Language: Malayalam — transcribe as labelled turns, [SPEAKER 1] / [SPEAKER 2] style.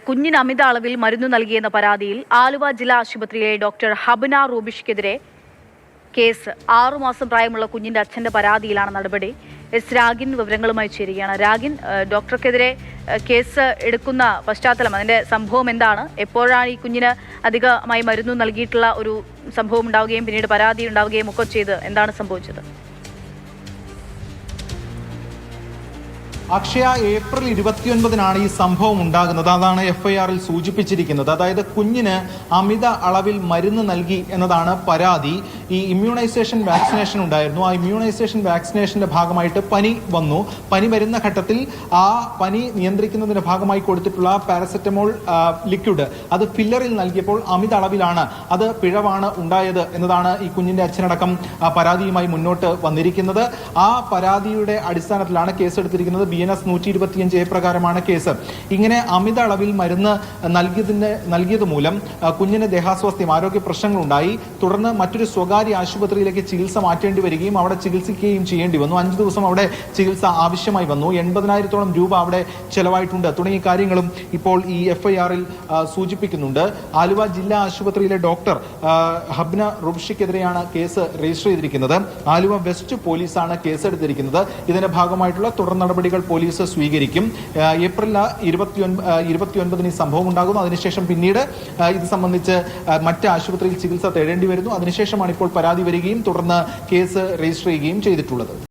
[SPEAKER 1] കുഞ്ഞിന് അമിത അളവിൽ മരുന്ന് നൽകിയെന്ന പരാതിയിൽ ആലുവ ജില്ലാ ആശുപത്രിയിലെ ഡോക്ടർ ഹബ്ന റൂബിഷ്ക്കെതിരെ കേസ്. 6 മാസം പ്രായമുള്ള കുഞ്ഞിന്റെ അച്ഛന്റെ പരാതിയിലാണ് നടപടി. എസ് രാഗിൻ വിവരങ്ങളുമായി ചേരുകയാണ്. രാഗിൻ, ഡോക്ടർക്കെതിരെ കേസ് എടുക്കുന്ന പശ്ചാത്തലം, അതിന്റെ സംഭവം എന്താണ്? എപ്പോഴാണ് ഈ കുഞ്ഞിന് അധികമായി മരുന്ന് നൽകിയിട്ടുള്ള ഒരു സംഭവം ഉണ്ടാവുകയും പിന്നീട് പരാതി ഉണ്ടാവുകയും ഒക്കെ ചെയ്ത് എന്താണ് സംഭവിച്ചത്?
[SPEAKER 2] അക്ഷയ, ഏപ്രിൽ 29-നാണ് ഈ സംഭവം ഉണ്ടാകുന്നത്. അതാണ് FIR-ൽ സൂചിപ്പിച്ചിരിക്കുന്നത്. അതായത് കുഞ്ഞിന് അമിത അളവിൽ മരുന്ന് നൽകി എന്നതാണ് പരാതി. ഈ ഇമ്മ്യൂണൈസേഷൻ വാക്സിനേഷൻ ഉണ്ടായിരുന്നു. ആ ഇമ്മ്യൂണൈസേഷൻ വാക്സിനേഷന്റെ ഭാഗമായിട്ട് പനി വന്നു. പനി വരുന്ന ഘട്ടത്തിൽ ആ പനി നിയന്ത്രിക്കുന്നതിന്റെ ഭാഗമായി കൊടുത്തിട്ടുള്ള പാരസെറ്റമോൾ ലിക്വിഡ് അത് ഫില്ലറിൽ നൽകിയപ്പോൾ അമിത അളവിലാണ്, അത് പിഴവാണ് ഉണ്ടായത് എന്നതാണ് ഈ കുഞ്ഞിന്റെ അച്ഛനടക്കം പരാതിയുമായി മുന്നോട്ട് വന്നിരിക്കുന്നത്. ആ പരാതിയുടെ അടിസ്ഥാനത്തിലാണ് കേസെടുത്തിരിക്കുന്നത്. BNS 125A പ്രകാരമാണ് കേസ്. ഇങ്ങനെ അമിത അളവിൽ മരുന്ന് നൽകിയത് മൂലം കുഞ്ഞിന് ദേഹാസ്വാസ്ഥ്യം, ആരോഗ്യ പ്രശ്നങ്ങളുണ്ടായി. തുടർന്ന് മറ്റൊരു സ്വകാര്യ ആശുപത്രിയിലേക്ക് ചികിത്സ മാറ്റേണ്ടി വരികയും അവിടെ ചികിത്സിക്കുകയും ചെയ്യേണ്ടി വന്നു. 5 ദിവസം അവിടെ ചികിത്സ ആവശ്യമായി വന്നു. 80,000-ഓളം രൂപ അവിടെ ചെലവായിട്ടുണ്ട്. തുടങ്ങിയ കാര്യങ്ങളും ഇപ്പോൾ ഈ FIR-ൽ സൂചിപ്പിക്കുന്നുണ്ട്. ആലുവ ജില്ലാ ആശുപത്രിയിലെ ഡോക്ടർ ഹബ്ന റൂബിഷ്ക്കെതിരെയാണ് കേസ് രജിസ്റ്റർ ചെയ്തിരിക്കുന്നത്. ആലുവ വെസ്റ്റ് പോലീസാണ് കേസെടുത്തിരിക്കുന്നത്. ഇതിന്റെ ഭാഗമായിട്ടുള്ള തുടർ നടപടികൾ പോലീസ് സ്വീകരിക്കും. ഏപ്രിൽ 29-ന് ഈ സംഭവം ഉണ്ടാകുന്നു. അതിനുശേഷം പിന്നീട് ഇത് സംബന്ധിച്ച് മറ്റ് ആശുപത്രിയിൽ ചികിത്സ തേടേണ്ടി വരുന്നു. അതിനുശേഷമാണ് ഇപ്പോൾ പരാതി വരികയും തുടർന്ന് കേസ് രജിസ്റ്റർ ചെയ്യുകയും ചെയ്തിട്ടുള്ളത്.